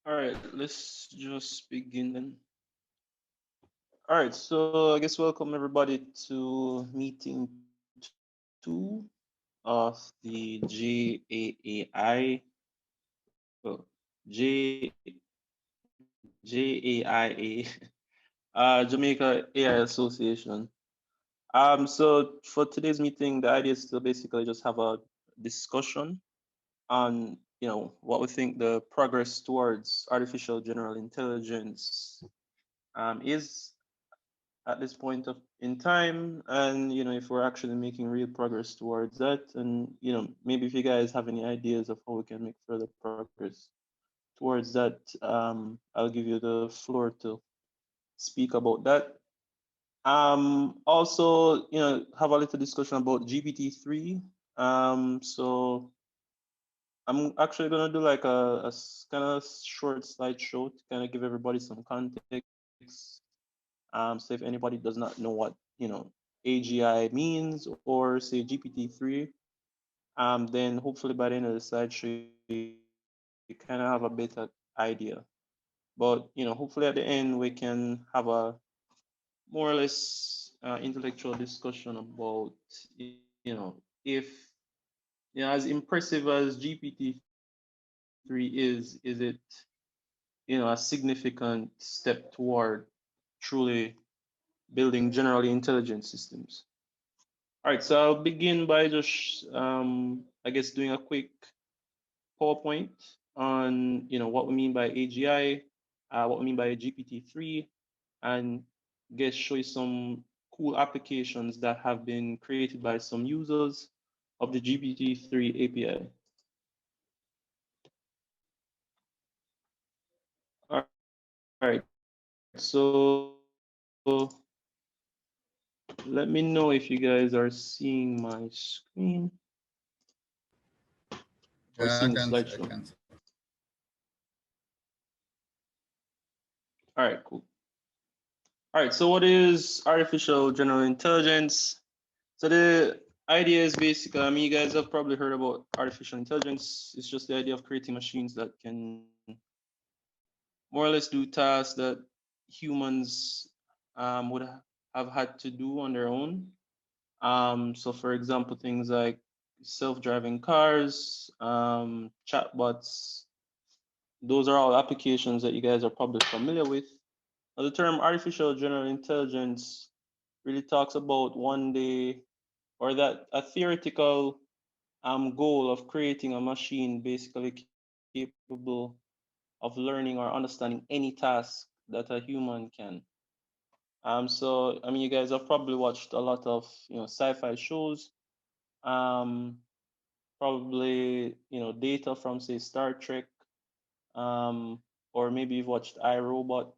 All right, let's just begin then. All right, so I guess welcome everybody to meeting 2 of the JAI, well, J JAIA, Jamaica AI Association. So for today's meeting, the idea is to basically just have a discussion on, what we think the progress towards artificial general intelligence is at this point of in time, and if we're actually making real progress towards that, and maybe if you guys have any ideas of how we can make further progress towards that, I'll give you the floor to speak about that. Also, have a little discussion about GPT-3. So I'm actually gonna do like a kind of short slideshow to kind of give everybody some context. So if anybody does not know what AGI means, or say GPT-3, then hopefully by the end of the slideshow you kind of have a better idea. But hopefully at the end we can have a more or less intellectual discussion about if as impressive as GPT-3 is it a significant step toward truly building generally intelligent systems. All right, so I'll begin by just I guess doing a quick PowerPoint on what we mean by AGI, what we mean by GPT-3, and guess show you some cool applications that have been created by some users of the GPT-3 API. All right, so let me know if you guys are seeing my screen or seeing the Yeah, I slideshow. can, I can. All right, cool. All right, so what is artificial general intelligence? So the idea is basically, I mean, you guys have probably heard about artificial intelligence. It's just the idea of creating machines that can more or less do tasks that humans would have had to do on their own. So for example, things like self-driving cars, chatbots, those are all applications that you guys are probably familiar with. Now, the term artificial general intelligence really talks about one day, or that a theoretical goal of creating a machine basically capable of learning or understanding any task that a human can. So I mean, you guys have probably watched a lot of sci-fi shows, um, probably data from say Star Trek, or maybe you've watched iRobot.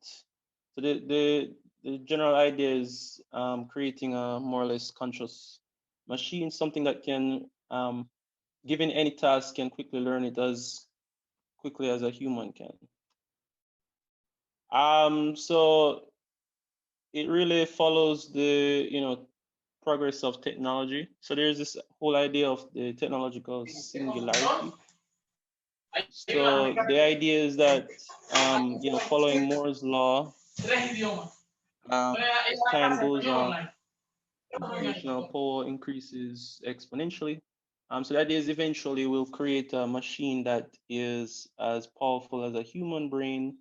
So the general idea is creating a more or less conscious machine, something that can, given any task, can quickly learn it as quickly as a human can. So it really follows the progress of technology. So there's this whole idea of the technological singularity. So the idea is that following Moore's law, as time goes on, computational power increases exponentially. So the idea is eventually we'll create a machine that is as powerful as a human brain.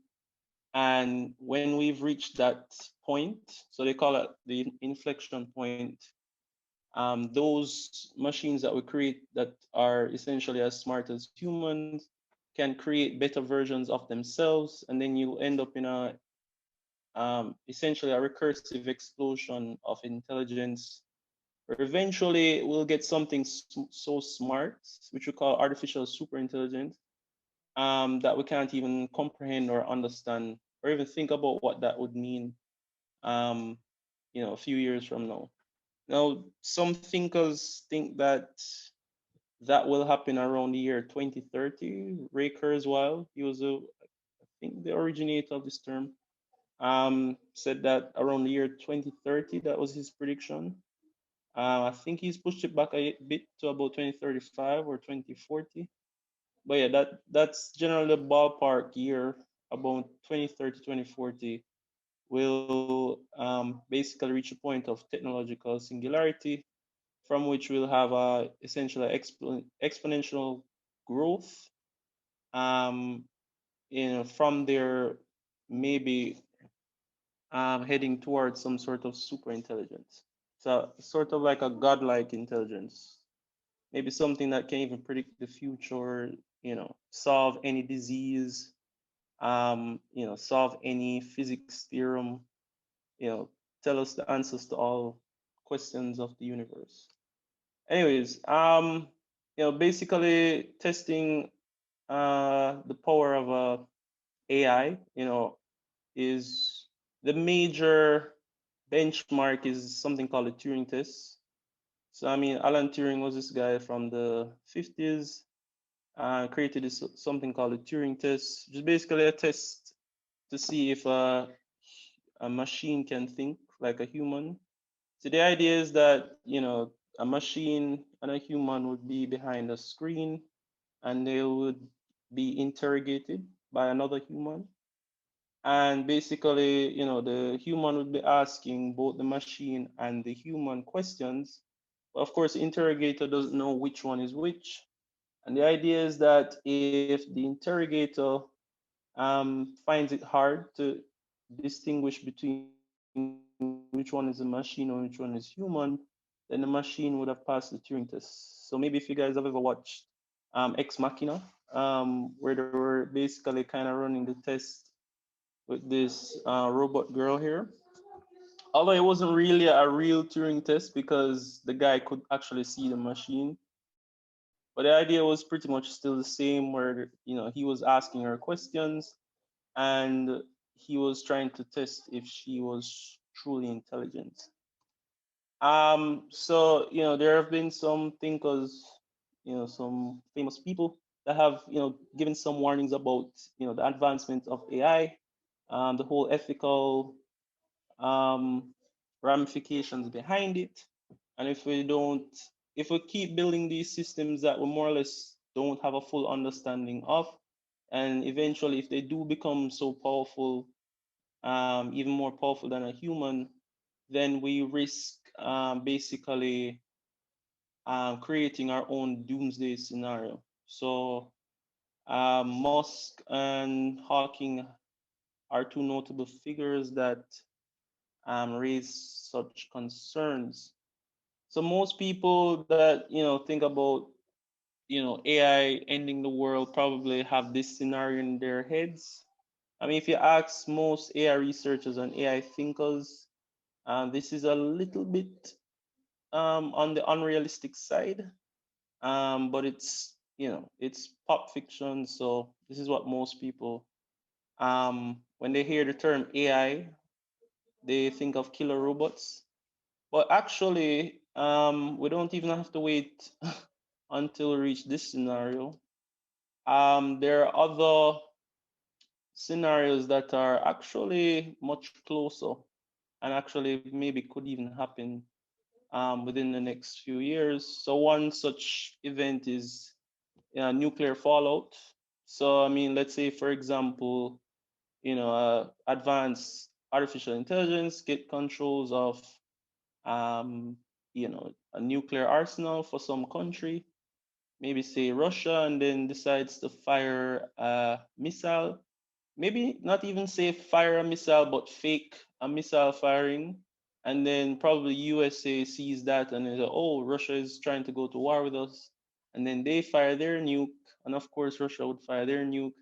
And when we've reached that point, so they call it the inflection point, those machines that we create that are essentially as smart as humans can create better versions of themselves, and then you end up in a essentially a recursive explosion of intelligence, where eventually we'll get something so smart, which we call artificial superintelligence, that we can't even comprehend or understand or even think about what that would mean, um, a few years from now. Now, some thinkers think that that will happen around the year 2030. Ray Kurzweil, he was I think the originator of this term, said that around the year 2030, that was his prediction. I think he's pushed it back a bit to about 2035 or 2040. But yeah, that's generally the ballpark year about 2030, 2040, will basically reach a point of technological singularity from which we'll have essentially exponential growth. Um, from there, maybe heading towards some sort of super intelligence. So sort of like a godlike intelligence, maybe something that can even predict the future, solve any disease, solve any physics theorem, you know, tell us the answers to all questions of the universe. Anyways, basically testing the power of AI, is the major benchmark is something called the Turing test. So I mean, Alan Turing was this guy from the 50s, created something called the Turing test, just basically a test to see if a machine can think like a human. So the idea is that, a machine and a human would be behind a screen and they would be interrogated by another human. And basically, the human would be asking both the machine and the human questions. But of course, the interrogator doesn't know which one is which. And the idea is that if the interrogator finds it hard to distinguish between which one is a machine or which one is human, then the machine would have passed the Turing test. So maybe if you guys have ever watched Ex Machina, where they were basically kind of running the test with this robot girl here. Although it wasn't really a real Turing test because the guy could actually see the machine, but the idea was pretty much still the same, where he was asking her questions and he was trying to test if she was truly intelligent. So there have been some thinkers, some famous people that have given some warnings about the advancement of AI, the whole ethical um, ramifications behind it, and if we keep building these systems that we more or less don't have a full understanding of, and eventually if they do become so powerful, even more powerful than a human, then we risk basically creating our own doomsday scenario. So Musk and Hawking are two notable figures that raise such concerns. So most people that think about AI ending the world probably have this scenario in their heads. I mean, if you ask most AI researchers and AI thinkers, this is a little bit on the unrealistic side, but it's pop fiction, so this is what most people, when they hear the term AI, they think of killer robots. But actually, we don't even have to wait until we reach this scenario. There are other scenarios that are actually much closer and actually maybe could even happen within the next few years. So one such event is nuclear fallout. So I mean, let's say for example, advanced artificial intelligence get controls of a nuclear arsenal for some country, maybe say Russia, and then decides to fire a missile. Maybe not even say fire a missile, but fake a missile firing. And then probably USA sees that and is like, oh, Russia is trying to go to war with us. And then they fire their nuke. And of course, Russia would fire their nuke.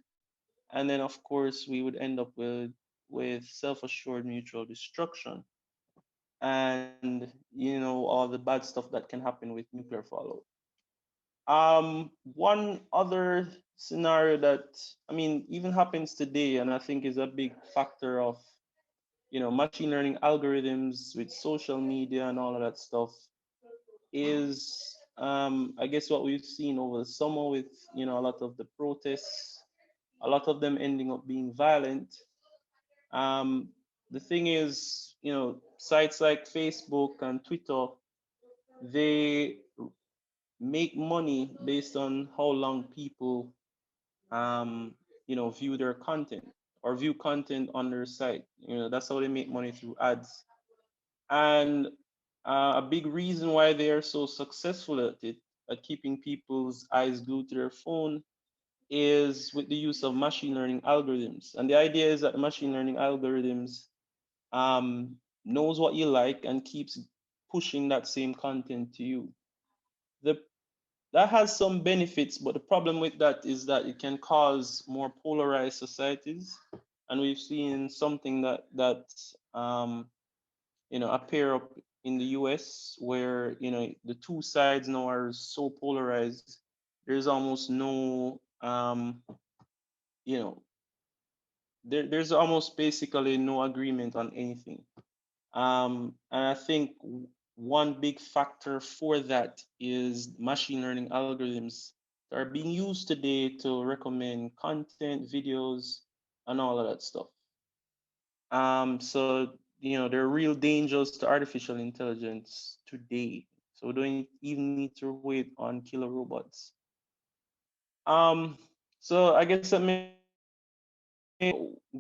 And then, of course, we would end up with self-assured mutual destruction and all the bad stuff that can happen with nuclear fallout. One other scenario that I mean even happens today, and I think is a big factor of machine learning algorithms with social media and all of that stuff, is I guess what we've seen over the summer with a lot of the protests, a lot of them ending up being violent. Um, the thing is, sites like Facebook and Twitter, they make money based on how long people, view their content or view content on their site. That's how they make money through ads. And a big reason why they are so successful at it, at keeping people's eyes glued to their phone, is with the use of machine learning algorithms. And the idea is that the machine learning algorithms knows what you like and keeps pushing that same content to you. The That has some benefits, but the problem with that is that it can cause more polarized societies, and we've seen something that appear up in the U.S. where the two sides now are so polarized. There's almost no you know there's almost basically no agreement on anything. And I think one big factor for that is machine learning algorithms that are being used today to recommend content, videos, and all of that stuff. So there are real dangers to artificial intelligence today. So we don't even need to wait on killer robots. Um, so I guess let me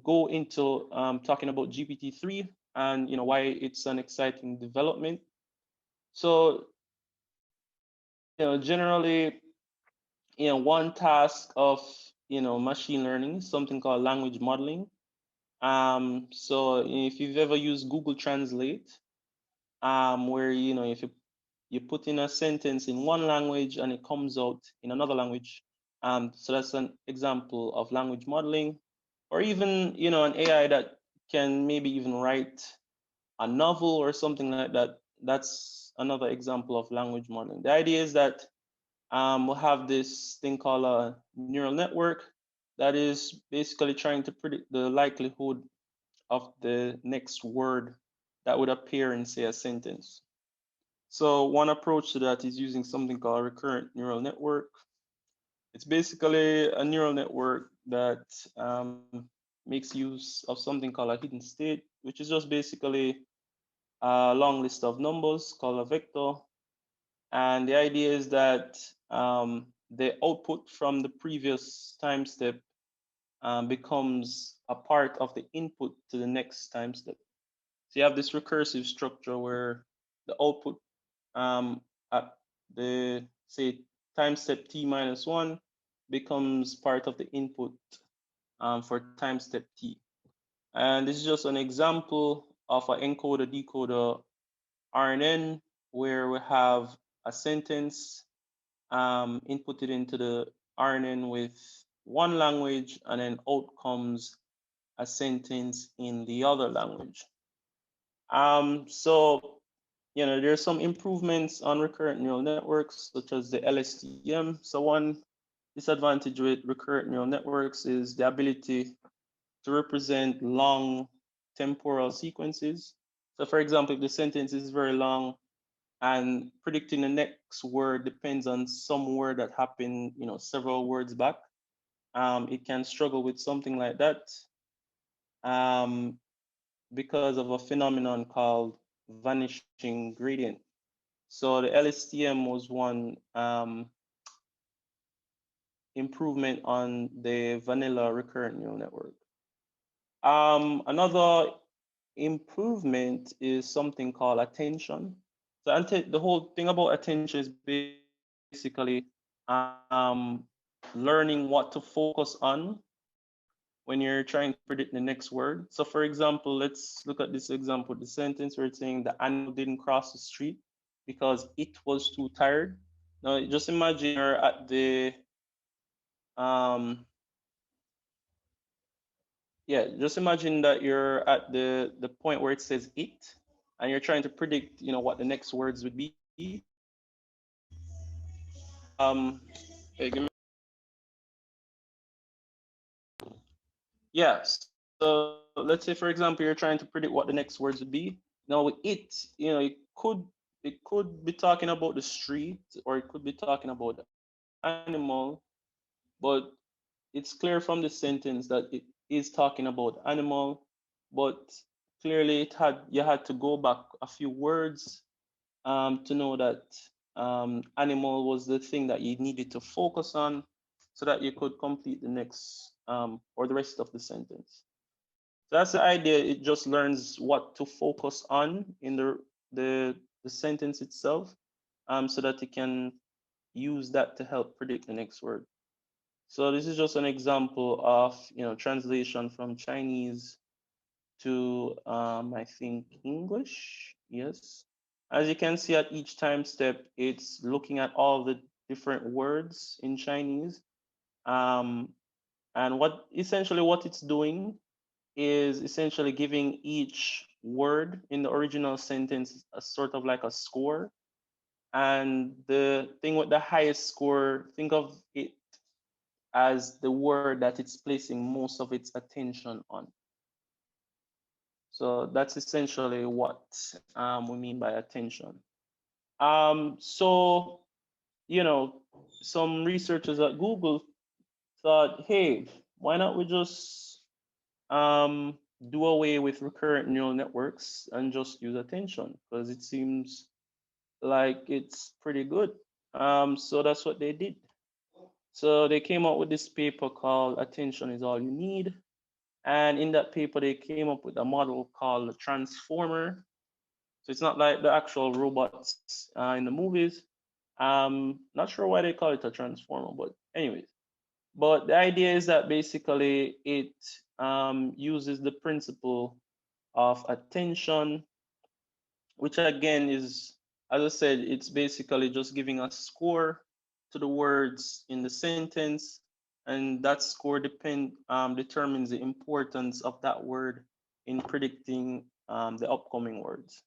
go into talking about GPT-3 and why it's an exciting development. So generally, one task of machine learning is something called language modeling. So if you've ever used Google Translate, where if you put in a sentence in one language and it comes out in another language, so that's an example of language modeling. Or even an AI that can maybe even write a novel or something like that. That's another example of language modeling. The idea is that we'll have this thing called a neural network that is basically trying to predict the likelihood of the next word that would appear in, say, a sentence. So one approach to that is using something called recurrent neural network. It's basically a neural network that makes use of something called a hidden state, which is just basically a long list of numbers called a vector. And the idea is that the output from the previous time step becomes a part of the input to the next time step. So you have this recursive structure where the output at the, say, time step t minus 1 becomes part of the input for time step t. And this is just an example of an encoder decoder RNN where we have a sentence inputted into the RNN with one language, and then out comes a sentence in the other language. So there's some improvements on recurrent neural networks, such as the LSTM. So one disadvantage with recurrent neural networks is the ability to represent long temporal sequences. So for example, if the sentence is very long and predicting the next word depends on some word that happened, several words back, it can struggle with something like that because of a phenomenon called vanishing gradient. So the LSTM was one improvement on the vanilla recurrent neural network. Another improvement is something called attention. So the whole thing about attention is basically learning what to focus on when you're trying to predict the next word. So for example, let's look at this example, the sentence where it's saying the animal didn't cross the street because it was too tired. Now just imagine you're at the um yeah, just imagine that you're at the point where it says it, and you're trying to predict, what the next words would be. Okay, yeah. So let's say, for example, you're trying to predict what the next words would be. Now with it, it could be talking about the street, or it could be talking about the animal, but it's clear from the sentence that it is talking about animal, but clearly you had to go back a few words to know that animal was the thing that you needed to focus on so that you could complete the next or the rest of the sentence. So that's the idea. It just learns what to focus on in the sentence itself, so that it can use that to help predict the next word. So this is just an example of translation from Chinese to I think English. Yes. As you can see at each time step, it's looking at all the different words in Chinese. Um, and what it's doing is essentially giving each word in the original sentence a sort of like a score. And the thing with the highest score, think of it as the word that it's placing most of its attention on. So that's essentially what we mean by attention. So, you know, some researchers at Google thought, hey, why not we just um, do away with recurrent neural networks and just use attention? Because it seems like it's pretty good. So that's what they did. So they came up with this paper called Attention is All You Need. And in that paper, they came up with a model called the Transformer. So it's not like the actual robots in the movies. Not sure why they call it a transformer, but anyways. But the idea is that basically it uses the principle of attention, which again is, as I said, it's basically just giving a score to the words in the sentence, and that score determines the importance of that word in predicting the upcoming words.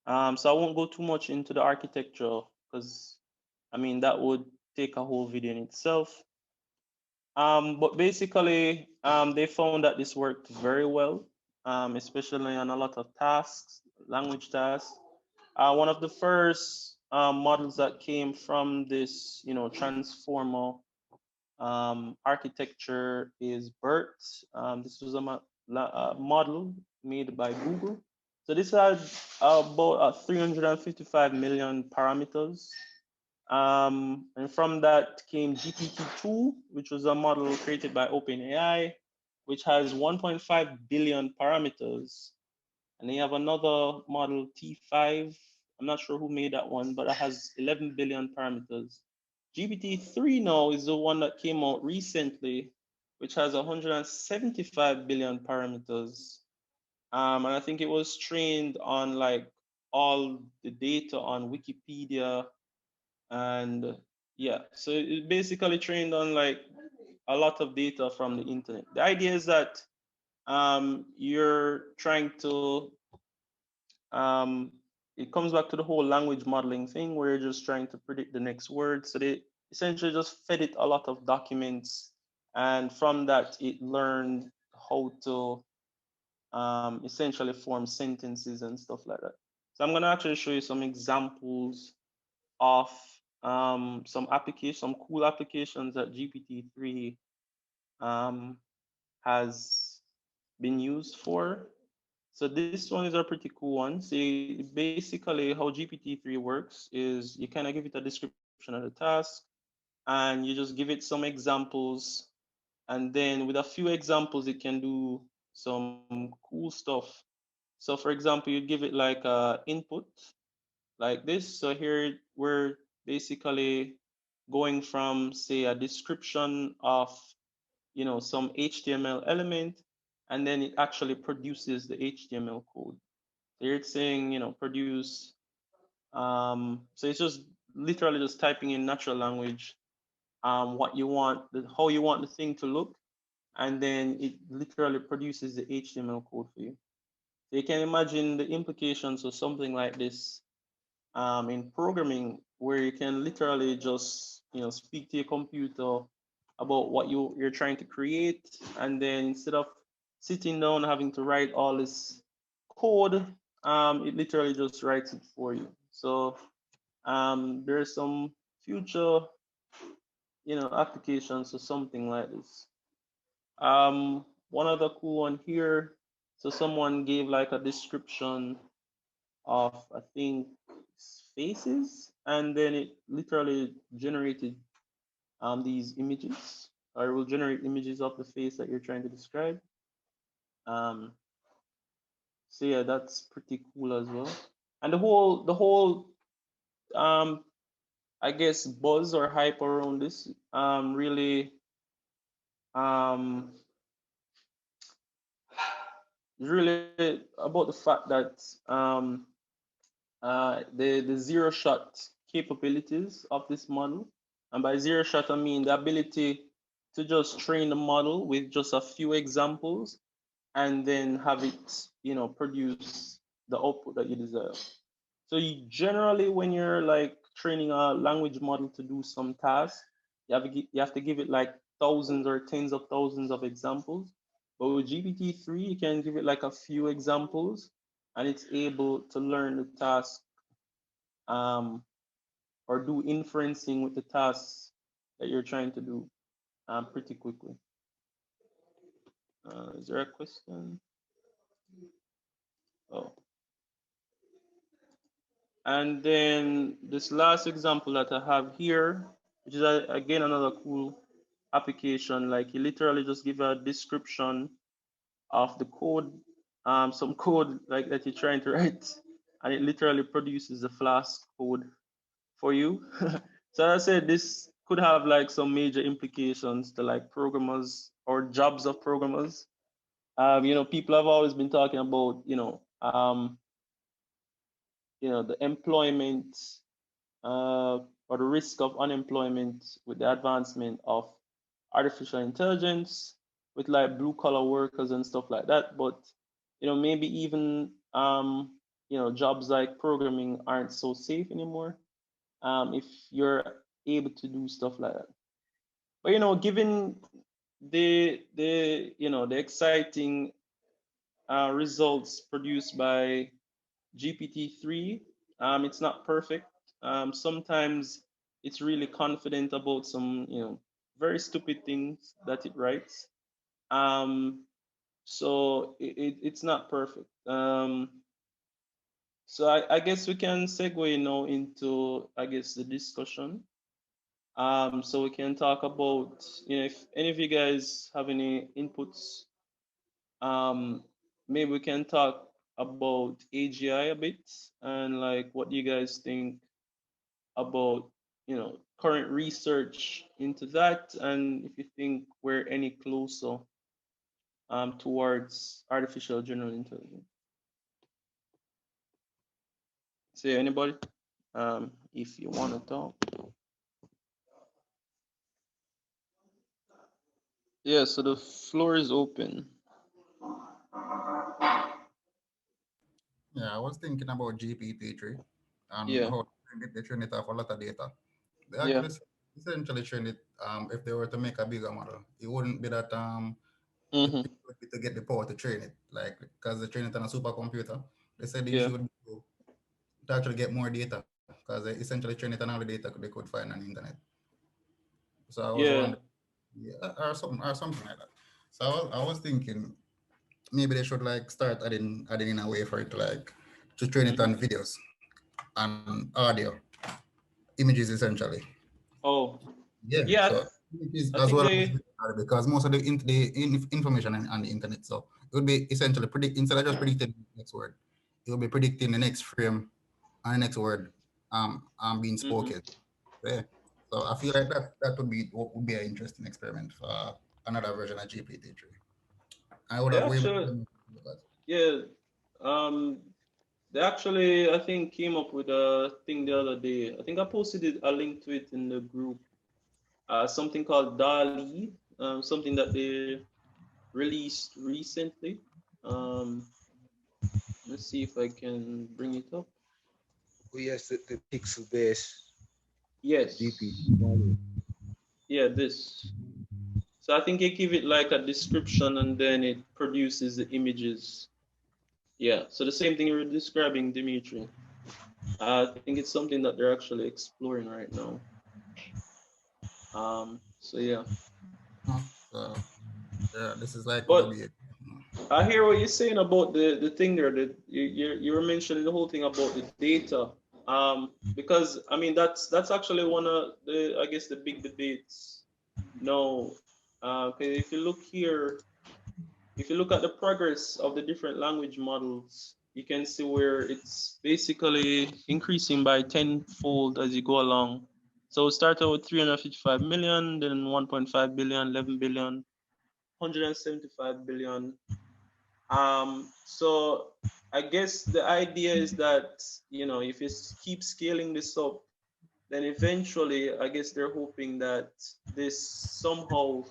So I won't go too much into the architecture because I mean that would take a whole video in itself. But basically, they found that this worked very well, especially on a lot of tasks, language tasks. One of the first models that came from this, transformer architecture is BERT. This was a model made by Google. So this had about 355 million parameters. And from that came GPT-2, which was a model created by OpenAI, which has 1.5 billion parameters. And they have another model, T5. I'm not sure who made that one, but it has 11 billion parameters. GPT-3 now is the one that came out recently, which has 175 billion parameters. And I think it was trained on like all the data on Wikipedia, and yeah, so it basically trained on like a lot of data from the internet. The idea is that you're trying to um, it comes back to the whole language modeling thing where you're just trying to predict the next word. So they essentially just fed it a lot of documents, and from that it learned how to essentially form sentences and stuff like that. So I'm gonna actually show you some examples of some applications, some cool applications that GPT-3 um, has been used for. So this one is a pretty cool one. See, basically how GPT-3 works is you kind of give it a description of the task and you just give it some examples. And then with a few examples, it can do some cool stuff. So for example, you give it like input like this. So here we're basically going from say a description of some HTML element, and then it actually produces the HTML code. So here it's saying produce. So it's just literally just typing in natural language what you want, how you want the thing to look, and then it literally produces the HTML code for you. So you can imagine the implications of something like this in programming, where you can literally just speak to your computer about what you're trying to create, and then instead of sitting down having to write all this code, it literally just writes it for you. So there's some future applications or something like this. One other cool one here. So someone gave like a description of I think faces, and then it literally generated these images, or it will generate images of the face that you're trying to describe. So yeah, that's pretty cool as well. And the whole um, I guess buzz or hype around this really um really about the fact that the zero shot capabilities of this model. And by zero shot, I mean the ability to just train the model with just a few examples and then have it, produce the output that you desire. So you generally, when you're like training a language model to do some task, you have to give it like thousands or tens of thousands of examples. But with GPT-3, you can give it like a few examples, and it's able to learn the task um, or do inferencing with the tasks that you're trying to do pretty quickly. Is there a question? Oh, and then this last example that I have here, which is again another cool application. Like you literally just give a description of the code, some code like that you're trying to write, and it literally produces the Flask code for you. So as I said, this could have like some major implications to like programmers or jobs of programmers. People have always been talking about, the employment or the risk of unemployment with the advancement of artificial intelligence, with like blue collar workers and stuff like that. But maybe even jobs like programming aren't so safe anymore if you're able to do stuff like that. But given the exciting results produced by GPT-3, it's not perfect. Sometimes it's really confident about some very stupid things that it writes. So it's not perfect. So I guess we can segue now into, I guess, the discussion. So we can talk about, if any of you guys have any inputs, um, maybe we can talk about AGI a bit and like what you guys think about, current research into that, and if you think we're any closer towards artificial general intelligence. Say anybody, if you want to talk. Yeah, so the floor is open. Yeah, I was thinking about GPT-3 and Yeah, how they train it off a lot of data. They yeah, actually essentially train it. If they were to make a bigger model, it wouldn't be that mm-hmm. it would be to get the power to train it, like because they train it on a supercomputer. They said the Yeah, issue would be to actually get more data because they essentially train it on all the data they could find on the internet. So I was yeah. wondering, yeah, or something like that. So I was thinking maybe they should like start adding in a way for it to like to train it Mm-hmm. on videos and audio, images essentially. Oh, Yeah, yeah. so images I as think well as they. video because most of the information on the internet. So it would be essentially predict instead of just predicting the next word, it would be predicting the next frame and the next word being Mm-hmm. spoken. Yeah. So I feel like that would be an interesting experiment for another version of GPT-3. I would They have way more actually, time. yeah. Um, they actually, I think, came up with a thing the other day. I think I posted a link to it in the group. Something called DALI, something that they released recently. Um, let's see if I can bring it up. Oh yes, the pixel based GPT Yes. model. Yeah, this. So I think I give it like a description and then it produces the images. Yeah. So the same thing you were describing, Dimitri. I think it's something that they're actually exploring right now. So yeah. So yeah, this is like would But be it. I hear what you're saying about the thing there. That you were mentioning the whole thing about the data. Because I mean that's actually one of the, I guess, the big debates. No, okay, if you look here, if you look at the progress of the different language models, you can see where it's basically increasing by tenfold as you go along. So it started with 355 million, then 1.5 billion, 11 billion, 175 billion. So I guess the idea is that, you know, if you keep scaling this up, then eventually I guess they're hoping that this somehow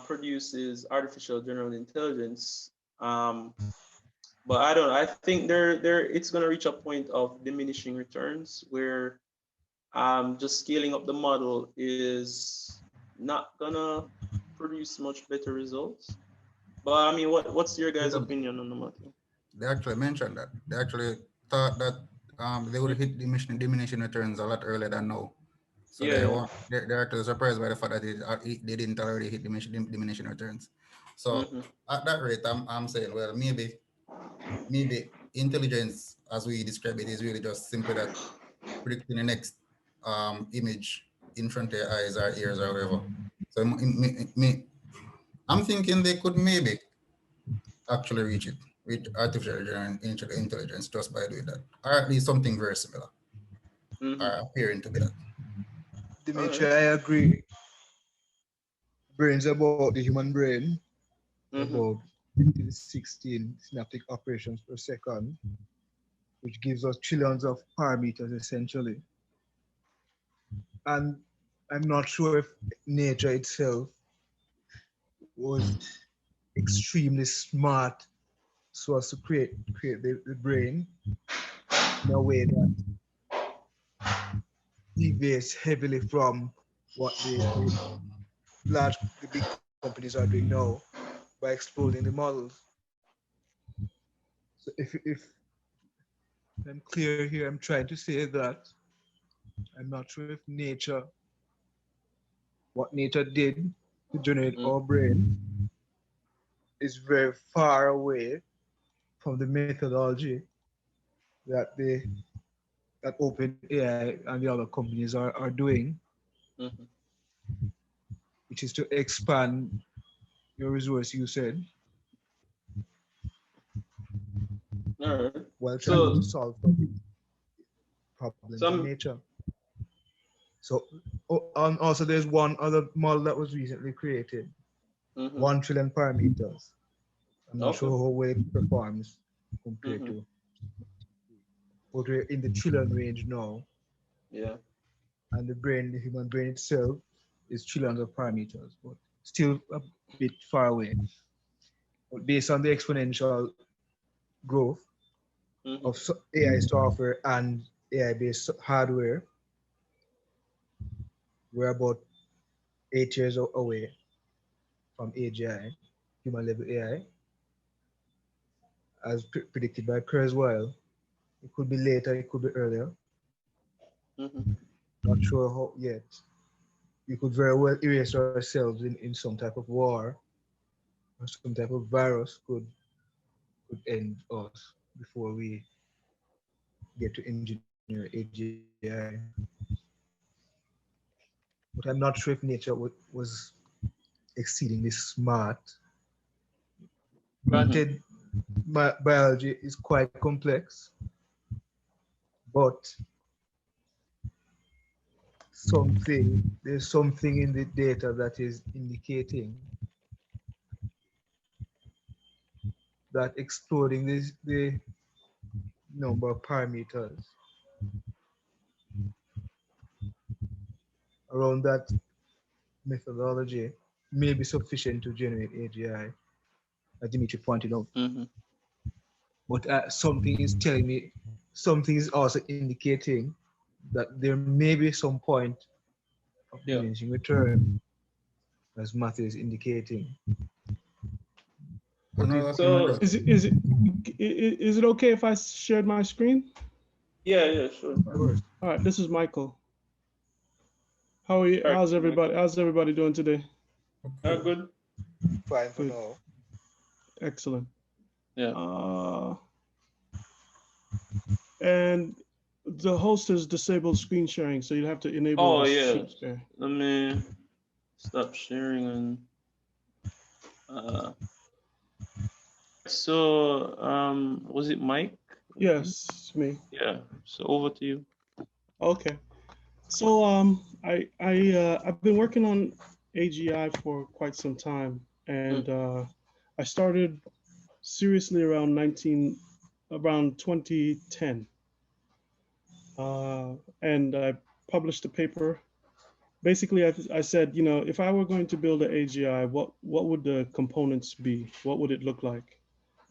produces artificial general intelligence. But I don't know. I think it's gonna reach a point of diminishing returns where just scaling up the model is not gonna produce much better results. But I mean, what's your guys' opinion on the matter? They actually mentioned that. They actually thought that they would hit diminishing returns a lot earlier than now. So Yeah. they're actually surprised by the fact that they didn't already hit diminishing returns. So at that rate, I'm saying, well, maybe intelligence, as we describe it, is really just simply that predicting the next image in front of your eyes or ears or whatever. So I'm thinking they could maybe actually reach it with artificial general intelligence just by doing that, or at least something very similar, or appearing to be that. Dimitri, I agree. Brains about the human brain, about 16 synaptic operations per second, which gives us trillions of parameters essentially. And I'm not sure if nature itself was extremely smart so as to create the brain in a way that deviates heavily from what the big companies are doing now by exploding the models. So if I'm clear here, I'm trying to say that I'm not sure if what nature did to generate our brain is very far away from the methodology that OpenAI and the other companies are doing, which is to expand your resource usage while trying to solve problems in nature. So, and also there's one other model that was recently created, 1 trillion parameters. I'm not sure how well it performs compared to, but we're in the trillion range now. Yeah. And the human brain itself is trillions of parameters, but still a bit far away. But based on the exponential growth of AI software and AI-based hardware, we're about 8 years away from AGI, human level AI, as predicted by Kurzweil. It could be later, it could be earlier. Not sure how yet. We could very well erase ourselves in some type of war, or some type of virus could end us before we get to engineer AGI. But I'm not sure if nature was exceedingly smart. Granted, biology is quite complex, but there's something in the data that is indicating that exploding the number of parameters around that methodology may be sufficient to generate AGI, as Dimitri pointed out. But something is telling me, something is also indicating that there may be some point of diminishing return, as Matthew is indicating. So is it okay if I shared my screen? Yeah, sure. All right, this is Michael. How are you? How's everybody doing today? Good. Fine for now. Excellent. Yeah. And the host has disabled screen sharing, so you have to enable share. Let me stop sharing and So was it Mike? Yes, it's me. Yeah. So over to you. Okay. So I've been working on AGI for quite some time, and I started seriously around 2010, and I published a paper. Basically, I said, you know, if I were going to build an AGI, what would the components be? What would it look like?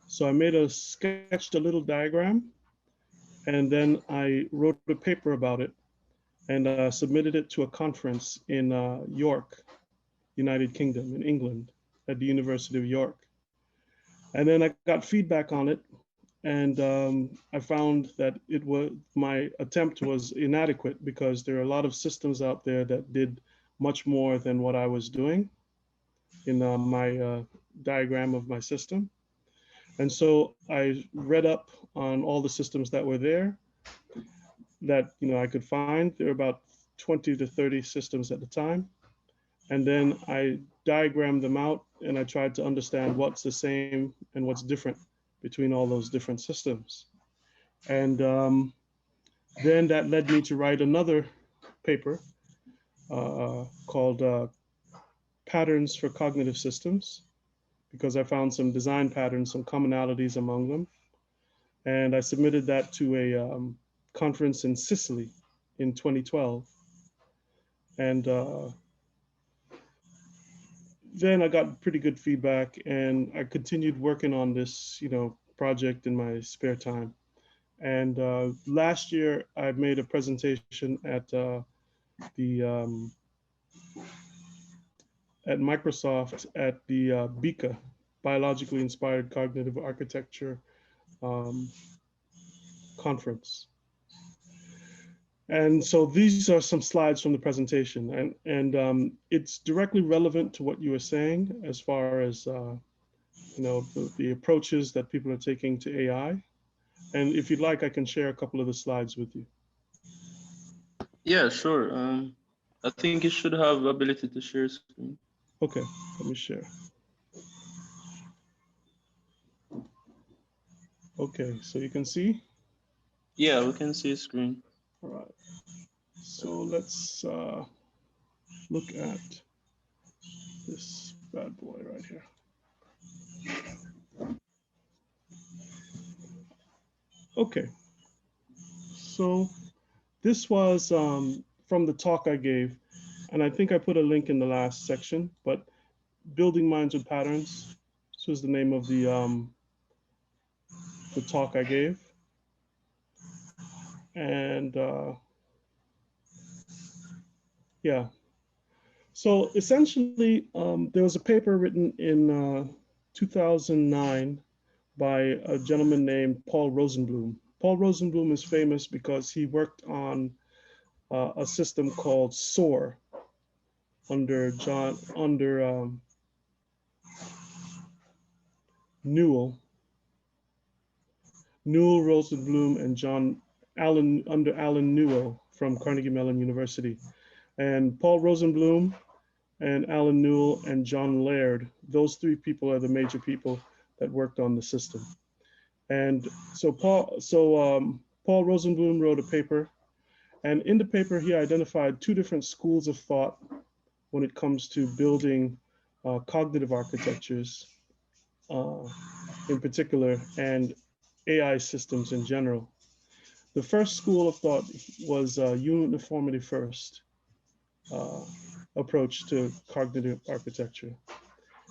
So I sketched a little diagram, and then I wrote a paper about it and submitted it to a conference in York, United Kingdom, in England, at the University of York. And then I got feedback on it, and I found that my attempt was inadequate because there are a lot of systems out there that did much more than what I was doing in my diagram of my system. And so I read up on all the systems that were there that I could find. There were about 20 to 30 systems at the time. And then I diagrammed them out and I tried to understand what's the same and what's different between all those different systems. And then that led me to write another paper called Patterns for Cognitive Systems, because I found some design patterns, some commonalities among them. And I submitted that to a conference in Sicily in 2012. And then I got pretty good feedback, and I continued working on this, project in my spare time. And last year, I made a presentation at the at Microsoft at the BICA, Biologically Inspired Cognitive Architecture conference. And so these are some slides from the presentation, and it's directly relevant to what you were saying as far as the approaches that people are taking to AI. And if you'd like, I can share a couple of the slides with you. Yeah, sure. I think you should have ability to share screen. Okay, let me share. Okay, so you can see? Yeah, we can see a screen. All right. So let's look at this bad boy right here. Okay. So this was from the talk I gave, and I think I put a link in the last section, but Building Minds with Patterns. This was the name of the talk I gave. And yeah. So essentially, there was a paper written in 2009 by a gentleman named Paul Rosenblum. Paul Rosenblum is famous because he worked on a system called SOAR under Newell Rosenblum and under Alan Newell from Carnegie Mellon University. And Paul Rosenblum and Alan Newell and John Laird, those three people are the major people that worked on the system. And so Paul Rosenblum wrote a paper, and in the paper he identified two different schools of thought when it comes to building cognitive architectures in particular, and AI systems in general. The first school of thought was uniformity first approach to cognitive architecture.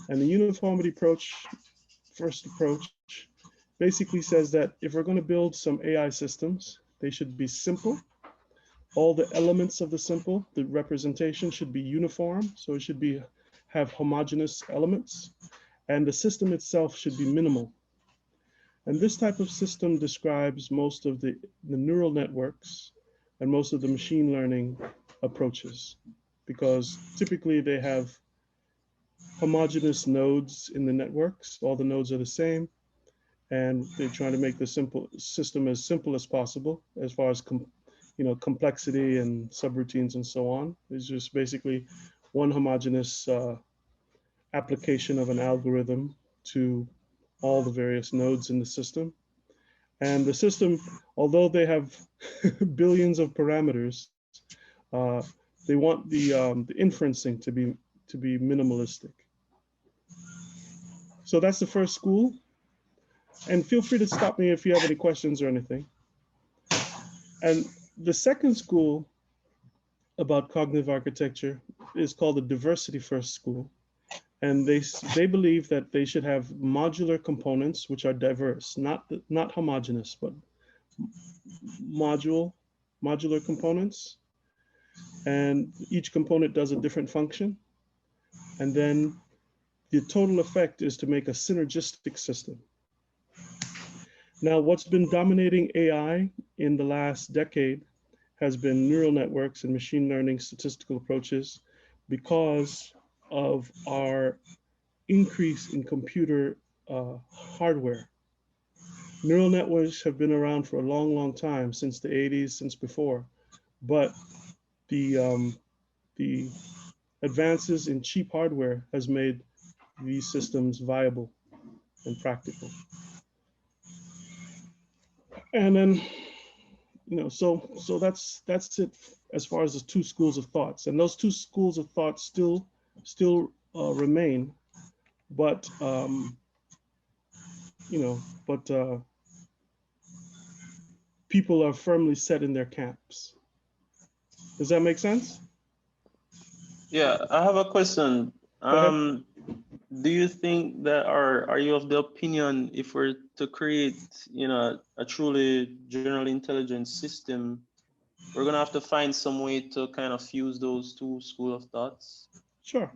And the uniformity first approach basically says that if we're going to build some AI systems, they should be simple. All the elements of the representation should be uniform. So it should have homogeneous elements, and the system itself should be minimal. And this type of system describes most of the neural networks and most of the machine learning approaches, because typically they have homogeneous nodes in the networks. All the nodes are the same, and they're trying to make the system as simple as possible as far as complexity and subroutines and so on. It's just basically one homogeneous application of an algorithm to all the various nodes in the system. And the system, although they have billions of parameters, they want the inferencing to be minimalistic. So that's the first school. And feel free to stop me if you have any questions or anything. And the second school about cognitive architecture is called the diversity first school. And they believe that they should have modular components which are diverse, not homogeneous, but modular components. And each component does a different function. And then the total effect is to make a synergistic system. Now, what's been dominating AI in the last decade has been neural networks and machine learning statistical approaches because of our increase in computer hardware. Neural networks have been around for a long, long time, since the 80s, since before, but the advances in cheap hardware has made these systems viable and practical. And then, so that's it as far as the two schools of thoughts. And those two schools of thought still remain, but people are firmly set in their camps. Does that make sense? Yeah, I have a question. Do you think that, are you of the opinion, if we're to create, a truly generally intelligent system, we're gonna have to find some way to kind of fuse those two school of thoughts? Sure.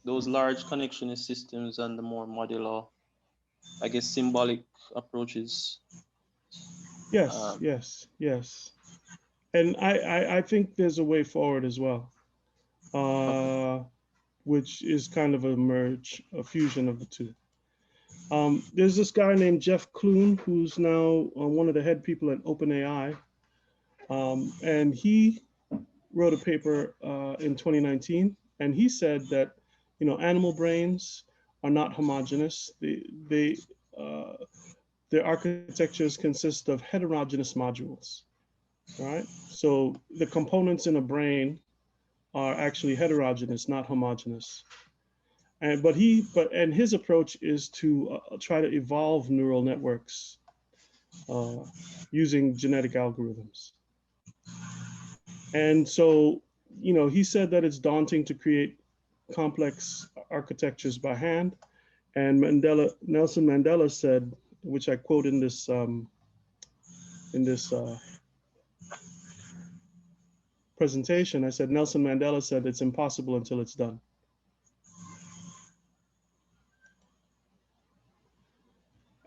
Those large connectionist systems and the more modular, I guess, symbolic approaches. Yes. And I think there's a way forward as well, which is kind of a fusion of the two. There's this guy named Jeff Kloon, who's now one of the head people at OpenAI. And he wrote a paper in 2019, and he said that, animal brains are not homogeneous. Their architectures consist of heterogeneous modules, right? So the components in a brain are actually heterogeneous, not homogeneous. And his approach is to try to evolve neural networks using genetic algorithms. And so, he said that it's daunting to create complex architectures by hand. And Nelson Mandela said, which I quote in this presentation, I said, Nelson Mandela said, it's impossible until it's done.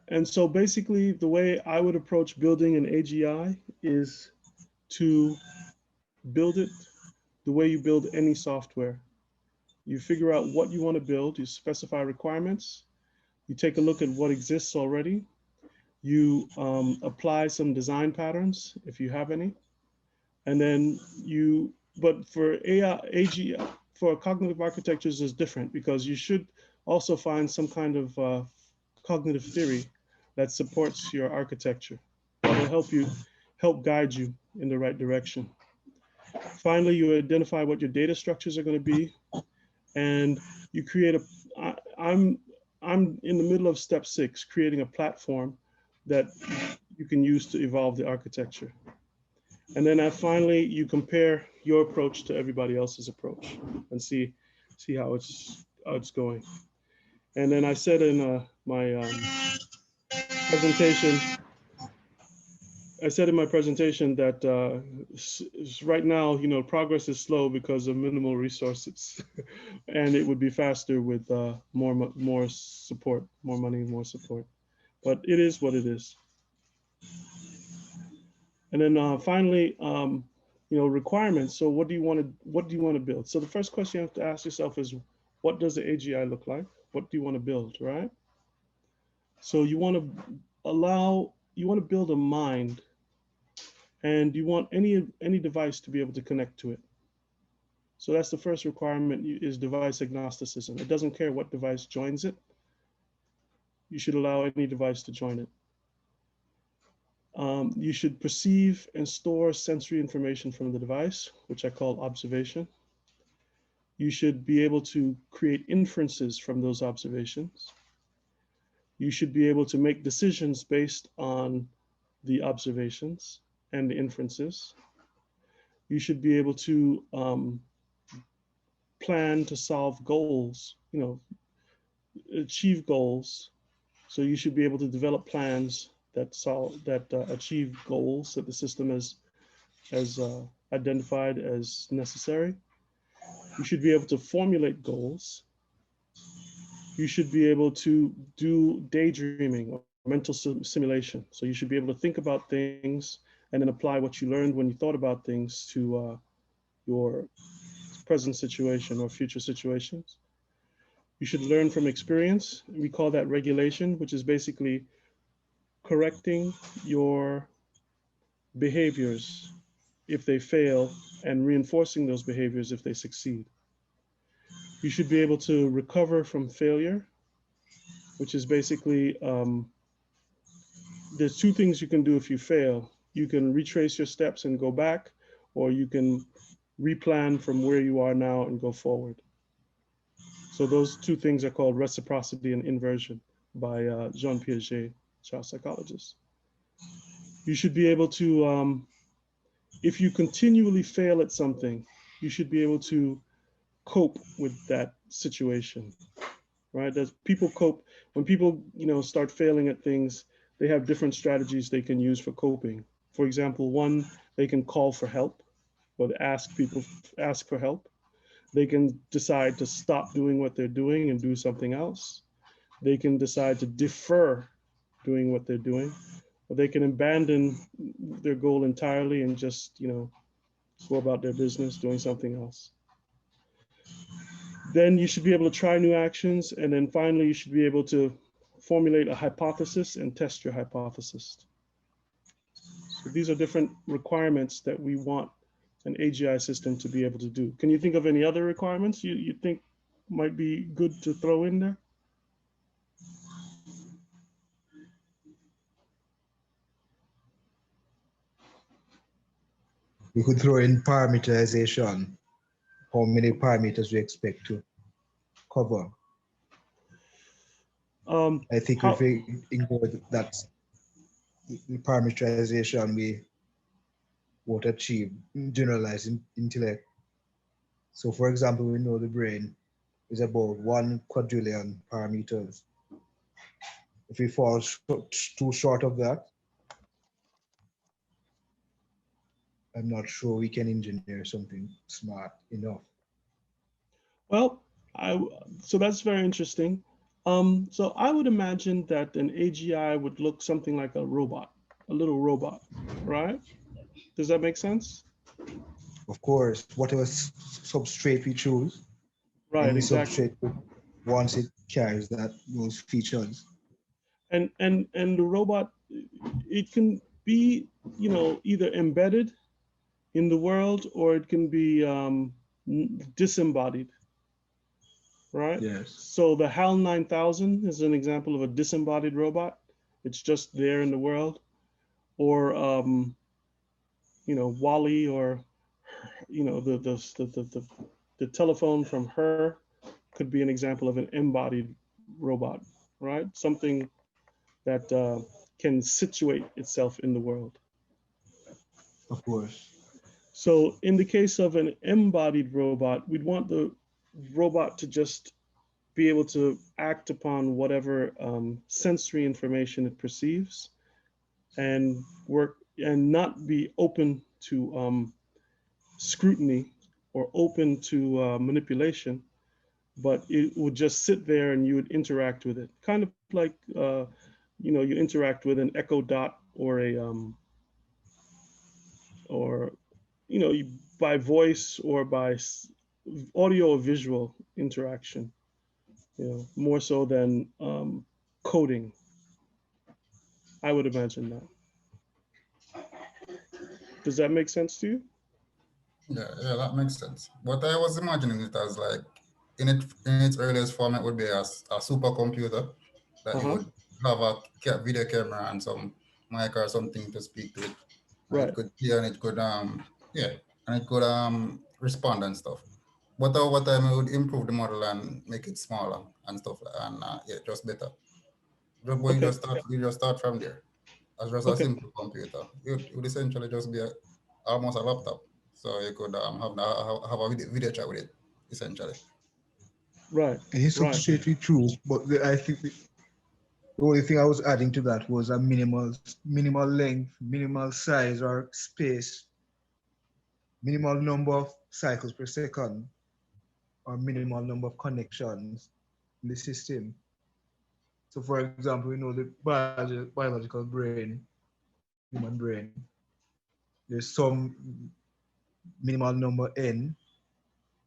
And so basically the way I would approach building an AGI is to build it the way you build any software. You figure out what you want to build, you specify requirements, you take a look at what exists already, you apply some design patterns if you have any, and then but for AGI, for cognitive architectures is different, because you should also find some kind of cognitive theory that supports your architecture, that will help guide you in the right direction. Finally, you identify what your data structures are going to be, and you create I'm in the middle of step 6, creating a platform that you can use to evolve the architecture. And then finally, you compare your approach to everybody else's approach and see how it's going. And then I said in my presentation, that right now, progress is slow because of minimal resources, and it would be faster with more support, more money, more support. But it is what it is. And then finally, requirements. So what do you want to build? So the first question you have to ask yourself is, what does the AGI look like? What do you want to build, right? So you want to build a mind, and you want any device to be able to connect to it. So that's the first requirement, is device agnosticism. It doesn't care what device joins it. You should allow any device to join it. You should perceive and store sensory information from the device, which I call observation. You should be able to create inferences from those observations. You should be able to make decisions based on the observations and the inferences. You should be able to plan to solve goals, achieve goals. So you should be able to develop plans that achieve goals that the system has identified as necessary. You should be able to formulate goals. You should be able to do daydreaming or mental simulation. So you should be able to think about things and then apply what you learned when you thought about things to your present situation or future situations. You should learn from experience. We call that regulation, which is basically correcting your behaviors if they fail and reinforcing those behaviors if they succeed. You should be able to recover from failure, which is basically, there's two things you can do if you fail. You can retrace your steps and go back, or you can replan from where you are now and go forward. So those two things are called reciprocity and inversion by Jean Piaget, child psychologist. You should be able to, if you continually fail at something, you should be able to cope with that situation, right? As people cope, when people, start failing at things, they have different strategies they can use for coping. For example, one, they can call for help or ask for help. They can decide to stop doing what they're doing and do something else. They can decide to defer doing what they're doing, or they can abandon their goal entirely and just, go about their business doing something else. Then you should be able to try new actions. And then finally, you should be able to formulate a hypothesis and test your hypothesis. So these are different requirements that we want an AGI system to be able to do. Can you think of any other requirements you think might be good to throw in there? We could throw in parameterization, how many parameters we expect to cover. I think if we ignore that, the parameterization, we won't achieve generalized intellect. So for example, we know the brain is about 1 quadrillion parameters. If we fall too short of that, I'm not sure we can engineer something smart enough. Well, so that's very interesting. So I would imagine that an AGI would look something like a robot, a little robot, right? Does that make sense? Of course, whatever substrate we choose, right? Exactly. Substrate, once it carries those features. And the robot, it can be, either embedded in the world or it can be disembodied. Right? Yes. So the HAL 9000 is an example of a disembodied robot. It's just there in the world. Or, Wally, or, the telephone from Her could be an example of an embodied robot, right? Something that can situate itself in the world. Of course. So in the case of an embodied robot, we'd want the robot to just be able to act upon whatever sensory information it perceives and work and not be open to scrutiny or open to manipulation, but it would just sit there and you would interact with it. Kind of like, you interact with an Echo Dot or by voice or by audio or visual interaction, more so than coding. I would imagine that. Does that make sense to you? Yeah, that makes sense. But I was imagining it as in its earliest form, it would be a supercomputer that you would have a video camera and some mic or something to speak to it. And Right. it could hear and it could yeah, and it could respond and stuff. But over time it would improve the model and make it smaller and stuff, and yeah, just better. But Okay. you just start from there. As just a simple computer. It would essentially just be almost a laptop. So you could have a video chat with it, essentially. Right. And he's Right. substantially true, but I think the only thing I was adding to that was a minimal length, minimal size or space, minimal number of cycles per second, or minimal number of connections in the system. So for example, we know the biological brain, human brain, there's some minimal number n,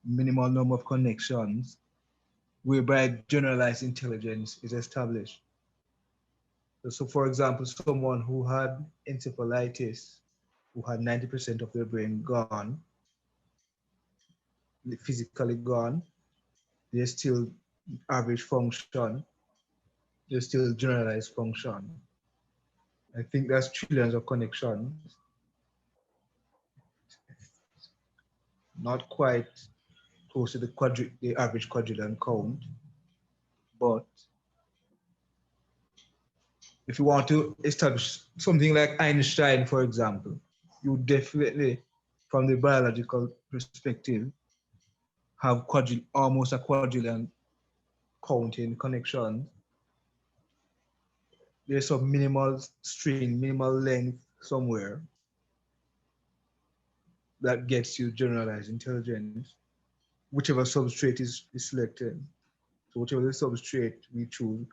minimal number of connections, whereby generalized intelligence is established. So for example, someone who had encephalitis, who had 90% of their brain gone, physically gone, there's still average function, there's still generalized function. I think that's trillions of connections. Not quite close to the average quadrillion count, but if you want to establish something like Einstein, for example, you definitely, from the biological perspective, have almost a quadrillion counting connections. There's some minimal string, minimal length somewhere that gets you generalized intelligence, whichever substrate is selected. So whichever the substrate we choose,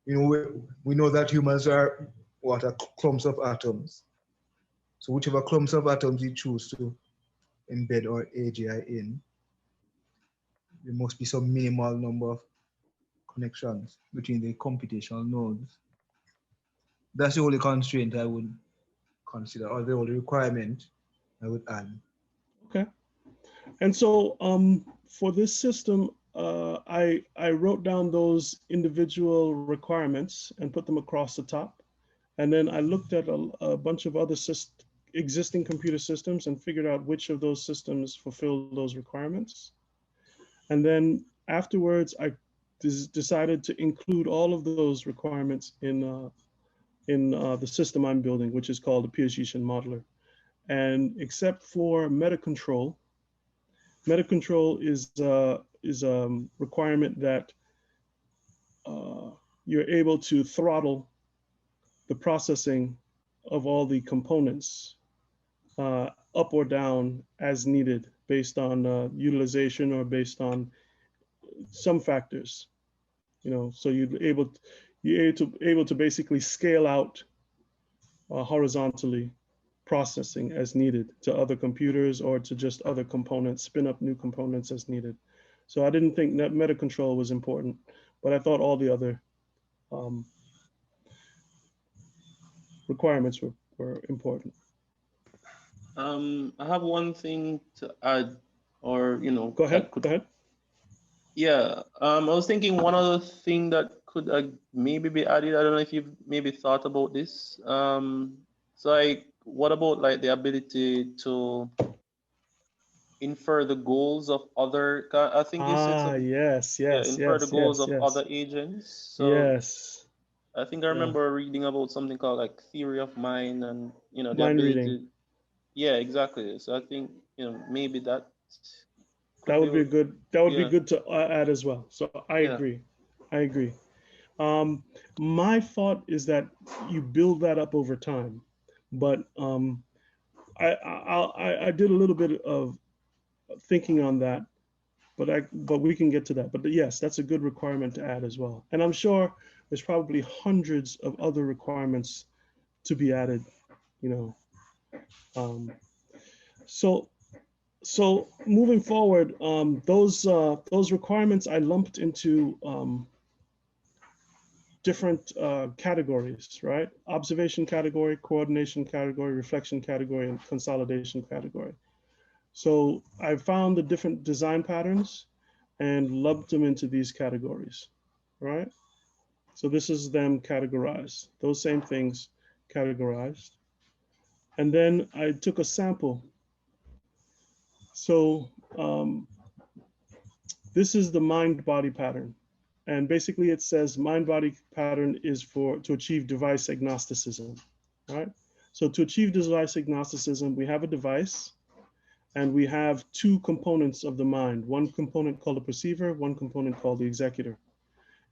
we know that humans are what are clumps of atoms. So whichever clumps of atoms you choose to embed our AGI in, there must be some minimal number of connections between the computational nodes. That's the only constraint I would consider, or the only requirement I would add. Okay. And so for this system, I wrote down those individual requirements and put them across the top. And then I looked at a bunch of other existing computer systems and figured out which of those systems fulfill those requirements. And then afterwards, I decided to include all of those requirements in the system I'm building, which is called the Piaget Modeler. And except for meta control is a requirement that you're able to throttle the processing of all the components up or down as needed based on utilization or based on some factors. So you're able to basically scale out horizontally processing as needed to other computers or to just other components, spin up new components as needed. So I didn't think that meta control was important, but I thought all the other requirements were important. I have one thing to add, or Go ahead. Go ahead. Yeah, I was thinking one other thing that could maybe be added. I don't know if you've maybe thought about this. So like, what about like the ability to infer the goals of other? I think you said something. Yes, Yeah, infer the goals of yes. other agents. So Yes. I think I remember reading about something called like theory of mind, and the Mind ability reading. to. Yeah, exactly. So I think maybe that. That would be good. That would be Yeah. good to add as well. So I agree. I agree. My thought is that you build that up over time, but I did a little bit of thinking on that, but we can get to that. But yes, that's a good requirement to add as well. And I'm sure there's probably hundreds of other requirements to be added. So moving forward, those requirements I lumped into different categories, right? Observation category, coordination category, reflection category, and consolidation category. So I found the different design patterns and lumped them into these categories, right? So this is them categorized, those same things categorized. And then I took a sample. So this is the mind-body pattern. And basically it says mind-body pattern is to achieve device agnosticism, right? So to achieve device agnosticism, we have a device and we have two components of the mind. One component called the perceiver, one component called the executor.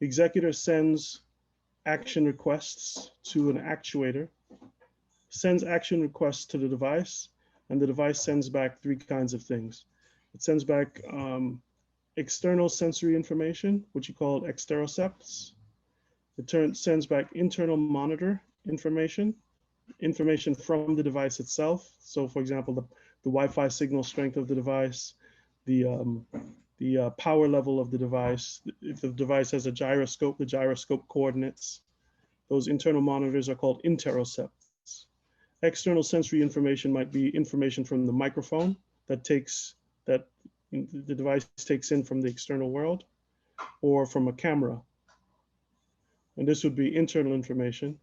The executor sends action requests to an actuator, sends action requests to the device, and the device sends back three kinds of things. It sends back external sensory information, which you call exterocepts. It sends back internal monitor information from the device itself. So for example, the Wi-Fi signal strength of the device, the power level of the device. If the device has a gyroscope, the gyroscope coordinates. Those internal monitors are called interocepts. External sensory information might be information from the microphone that the device takes in from the external world, or from a camera. And this would be internal information.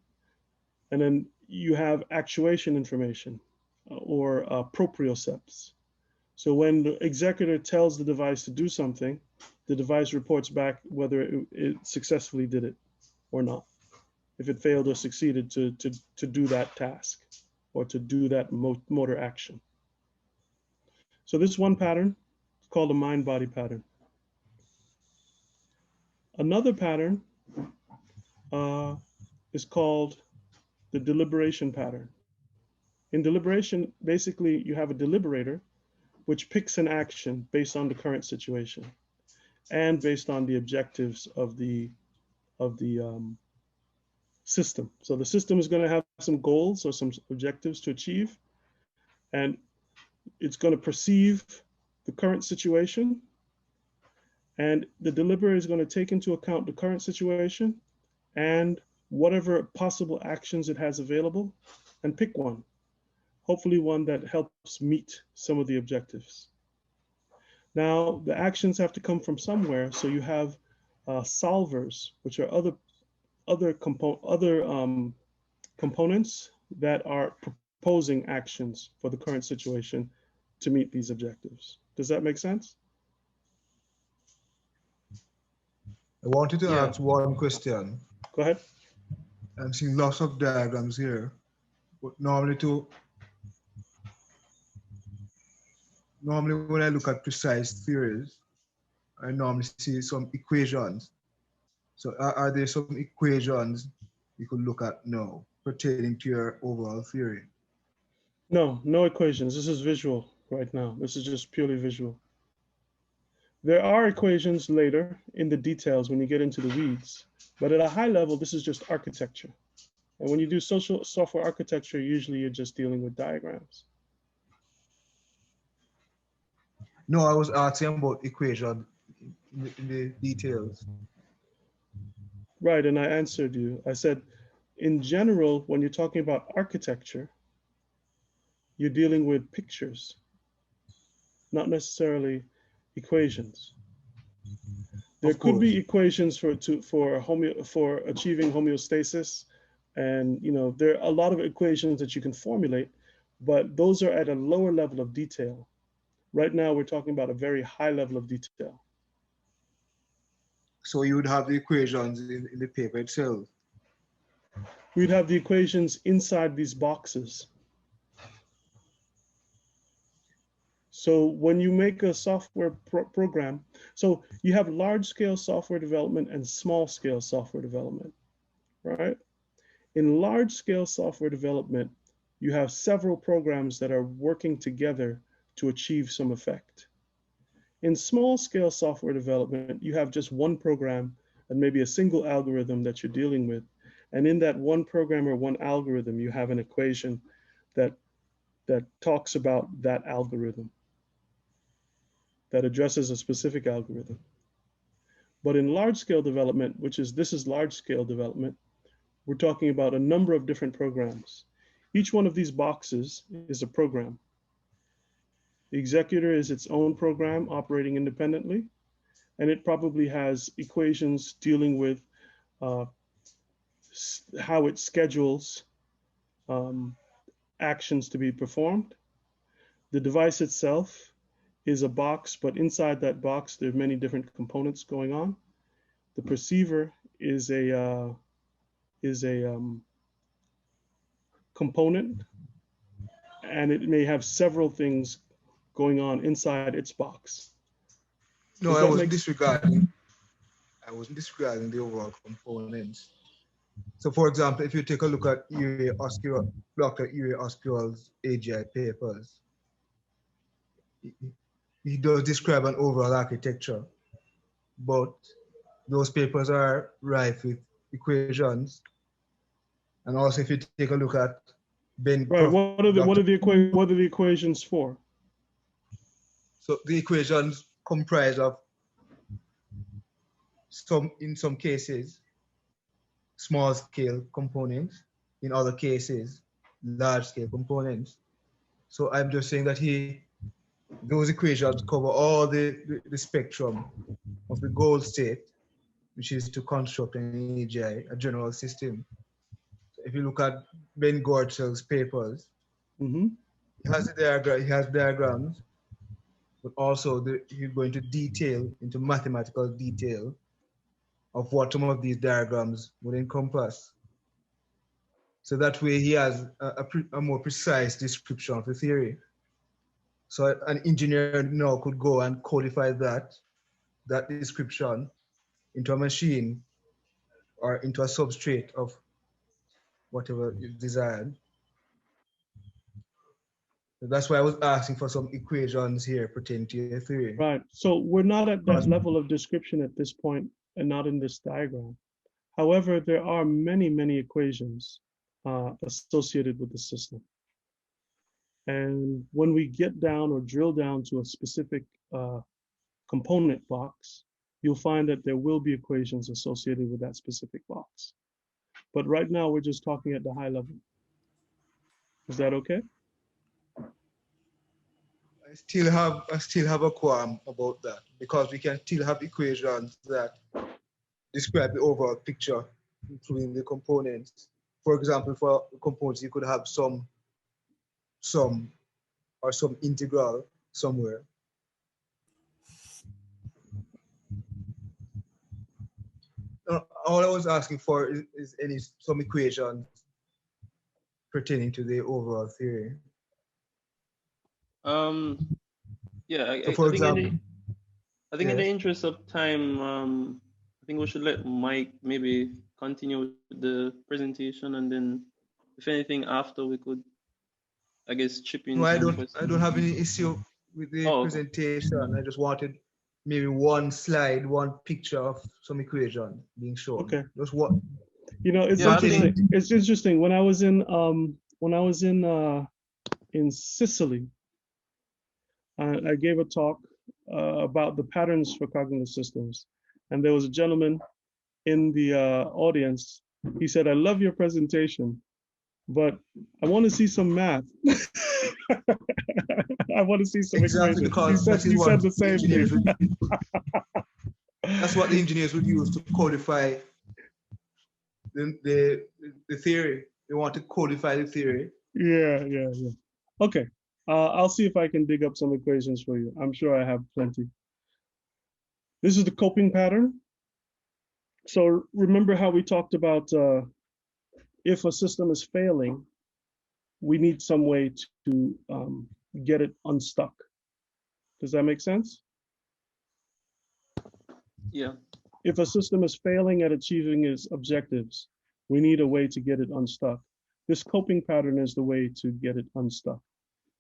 And then you have actuation information, or propriocepts. So when the executor tells the device to do something, the device reports back whether it successfully did it or not, if it failed or succeeded to do that task or to do that motor action. So this one pattern is called a mind-body pattern. Another pattern is called the deliberation pattern. In deliberation, basically you have a deliberator which picks an action based on the current situation and based on the objectives of the system. So the system is going to have some goals or some objectives to achieve, and it's going to perceive the current situation, and the deliberator is going to take into account the current situation and whatever possible actions it has available and pick one, hopefully one that helps meet some of the objectives. Now, the actions have to come from somewhere, so you have solvers, which are other components that are proposing actions for the current situation to meet these objectives. Does that make sense? I wanted to ask one question. Go ahead. I'm seeing lots of diagrams here, but normally when I look at precise theories, I normally see some equations. So are there some equations you could look at now pertaining to your overall theory? No equations. This is visual right now. This is just purely visual. There are equations later in the details when you get into the weeds, but at a high level, this is just architecture. And when you do social software architecture, usually you're just dealing with diagrams. No, I was asking about equation in the details. Right, and I answered you. I said, in general, when you're talking about architecture, you're dealing with pictures, not necessarily equations. There could be equations for achieving homeostasis, and there are a lot of equations that you can formulate, but those are at a lower level of detail. Right now, we're talking about a very high level of detail. So you would have the equations in the paper itself? We'd have the equations inside these boxes. So when you make a software program, so you have large-scale software development and small-scale software development, right? In large-scale software development, you have several programs that are working together to achieve some effect. In small-scale software development, you have just one program and maybe a single algorithm that you're dealing with. And in that one program or one algorithm, you have an equation that talks about that algorithm, that addresses a specific algorithm. But in large-scale development, this is large-scale development, we're talking about a number of different programs. Each one of these boxes is a program. The executor is its own program operating independently, and it probably has equations dealing with how it schedules actions to be performed. The device itself is a box, but inside that box, there are many different components going on. The perceiver is a component, and it may have several things going on inside its box. No, I wasn't disregarding the overall components. So for example, if you take a look at Dr. Uri Oscul's AGI papers, he does describe an overall architecture, but those papers are rife with equations. And also if you take a look at Ben. Right, what are the equations for? So the equations comprise of in some cases, small scale components, in other cases, large scale components. So I'm just saying that those equations cover all the spectrum of the goal state, which is to construct an AGI, a general system. So if you look at Ben Goertzel's papers, he has diagrams, but also he's going to detail into mathematical detail of what some of these diagrams would encompass. So that way he has a more precise description of the theory. So an engineer now could go and codify that description into a machine or into a substrate of whatever is desired. So that's why I was asking for some equations here pertaining to your theory. Right, so we're not at that level of description at this point and not in this diagram. However, there are many, many equations associated with the system. And when we get down or drill down to a specific component box, you'll find that there will be equations associated with that specific box. But right now, we're just talking at the high level. Is that okay? I still have a qualm about that, because we can still have equations that describe the overall picture, including the components. For example, for components, you could have some integral somewhere. All I was asking for is some equations pertaining to the overall theory. Yeah, So for example, I think in the interest of time, I think we should let Mike maybe continue with the presentation, and then if anything after, we could, I guess, chip in. No, I don't have any issue with the presentation. I just wanted maybe one slide, one picture of some equation being shown. Okay. Just what? You know, it's interesting. It's interesting. When I was in Sicily, I gave a talk about the patterns for cognitive systems, and there was a gentleman in the audience. He said, "I love your presentation, but I want to see some math." I want to see some exactly, equations. because he said the same thing. That's what the engineers would use to codify the theory. They want to codify the theory. Yeah. Okay, I'll see if I can dig up some equations for you. I'm sure I have plenty. This is the coping pattern. So remember how we talked about if a system is failing, we need some way to get it unstuck. Does that make sense? Yeah. If a system is failing at achieving its objectives, we need a way to get it unstuck. This coping pattern is the way to get it unstuck.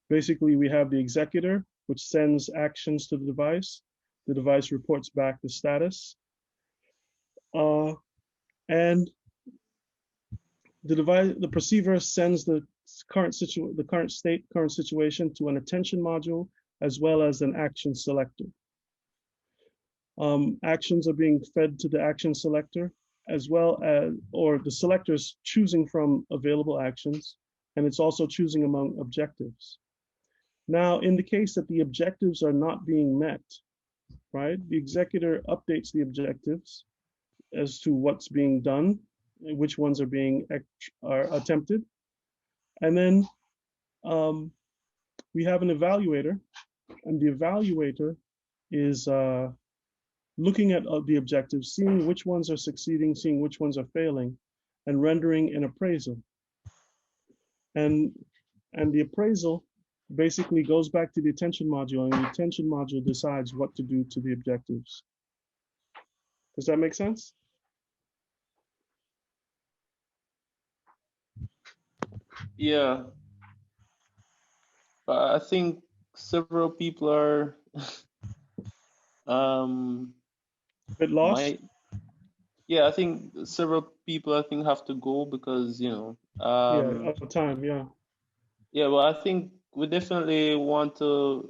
Basically, we have the executor, which sends actions to the device. The device reports back the status. And the perceiver sends the current situation to an attention module, as well as an action selector. Actions are being fed to the action selector, as well as, or the selector is choosing from available actions, and it's also choosing among objectives. Now, in the case that the objectives are not being met, right, the executor updates the objectives as to what's being done which ones are attempted. And then we have an evaluator, and the evaluator is looking at the objectives, seeing which ones are succeeding, seeing which ones are failing, and rendering an appraisal. And the appraisal basically goes back to the attention module, and the attention module decides what to do to the objectives. Does that make sense? Yeah, but I think several people are A bit lost? yeah, I think several people have to go because, Yeah, of time, yeah. yeah, well, I think we definitely want to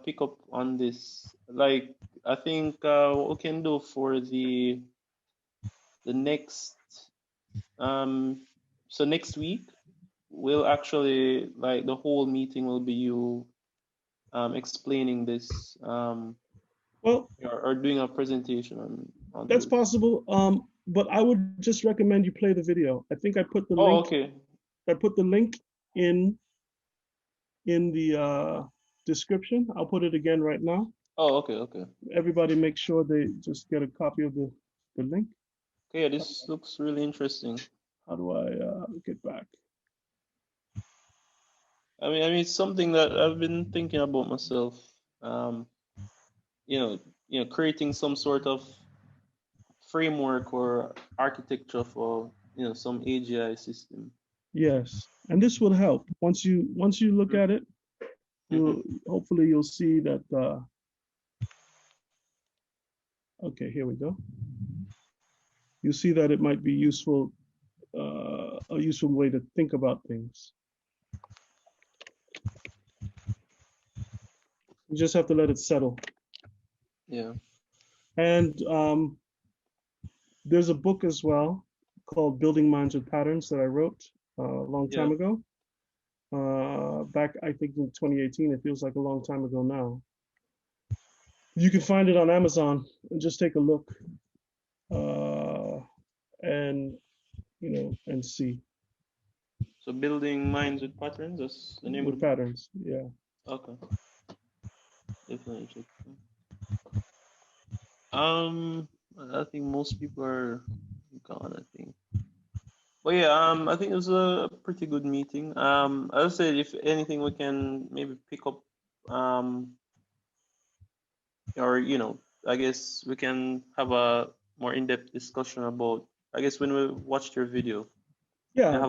pick up on this. Like, I think what we can do for the next so next week we'll actually, like, the whole meeting will be you explaining this Well, or doing a presentation on that's this. possible. But I would just recommend you play the video. I think I put the Oh, link. okay. I put the link in the description. I'll put it again right now. Oh, okay, okay. Everybody make sure they just get a copy of the link. Okay, yeah, this looks really interesting. How do I get back? I mean, it's something that I've been thinking about myself. You know, creating some sort of framework or architecture for, some AGI system. Yes, and this will help. Once you look at it, hopefully you'll see that. Okay, here we go. You'll see that it might be useful, a useful way to think about things. You just have to let it settle. Yeah. And there's a book as well called Building Minds with Patterns that I wrote a long time ago. Back, I think, in 2018. It feels like a long time ago now. You can find it on Amazon and just take a look and see. So Building Minds with Patterns, that's the name of the book? Patterns, yeah. Okay. Definitely check. I think most people are gone, I think. But yeah, I think it was a pretty good meeting. As I said, if anything, we can maybe pick up, or I guess we can have a more in-depth discussion about, I guess, when we watched your video. Yeah,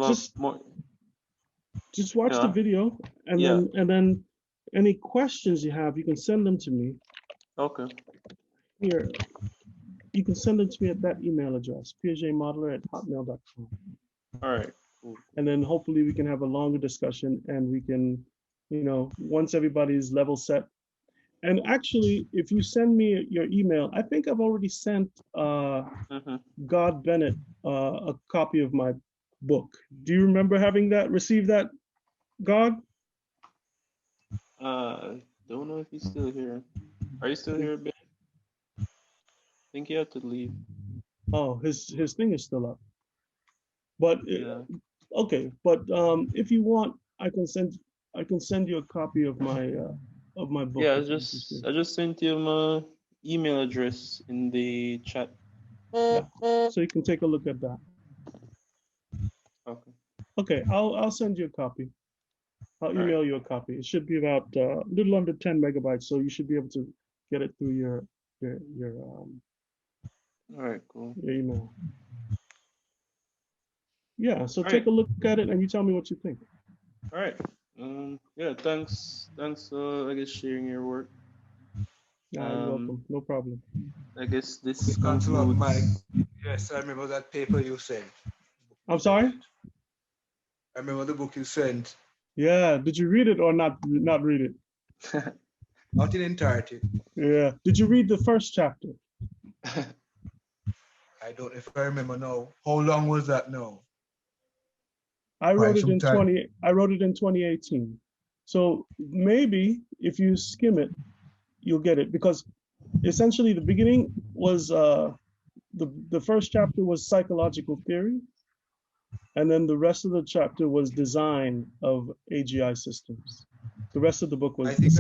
just watch the video, and then any questions you have, you can send them to me. Okay. Here, you can send them to me at that email address, piagetmodeler@hotmail.com. All right. Cool. And then hopefully we can have a longer discussion, and we can, once everybody's level set. And actually, if you send me your email, I think I've already sent God Bennett a copy of my book. Do you remember received that, God? I don't know if he's still here. Are you still here, Ben? I think he had to leave. Oh, his thing is still up. But okay, but if you want, I can send you a copy of my book. Yeah, I just sent you my email address in the chat. Yeah, so you can take a look at that. Okay. Okay, I'll send you a copy. I'll email you a copy. It should be about a little under 10 megabytes, so you should be able to get it through your All right, cool. Your email. Yeah, so take a look at it and you tell me what you think. All right. Yeah, thanks. I guess sharing your work. Yeah, you're welcome. No problem. I guess this concludes. concludes. Yes, I remember that paper you sent. I'm sorry? I remember the book you sent. Yeah, did you read it or not read it? Not in entirety. Yeah. Did you read the first chapter? I don't know if I remember now. How long was that now? I wrote it in 2018. So maybe if you skim it, you'll get it, because essentially the beginning was the first chapter was psychological theory, And then the rest of the chapter was design of AGI systems. The rest of the book was the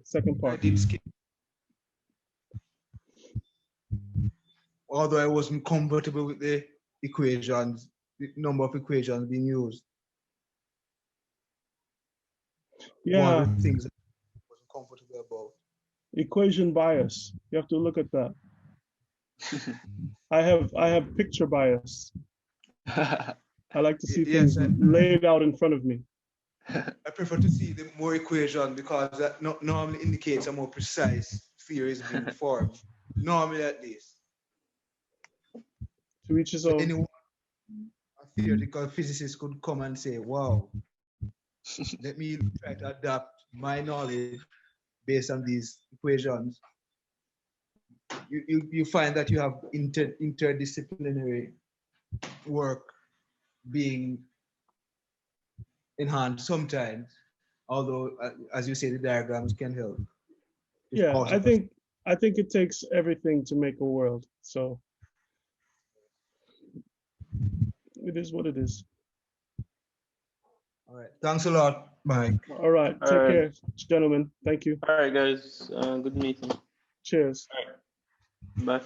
second I part. did skip. Although I wasn't comfortable with the equations, the number of equations being used. Yeah, One of the things I wasn't comfortable about. equation bias. You have to look at that. I have picture bias. I like to see Yes, things laid out in front of me. I prefer to see the more equation because that normally indicates a more precise theory is being formed. Normally, at least. To each his So own. anyone, a theoretical physicist could come and say, "Wow, let me try to adapt my knowledge based on these equations." You find that you have interdisciplinary work being enhanced sometimes, although as you say, the diagrams can help. Yeah, I think it takes everything to make a world. So it is what it is. All right. Thanks a lot, Mike. All right. All Take right. care, gentlemen. Thank you. All right, guys. Good meeting. Cheers. Bye.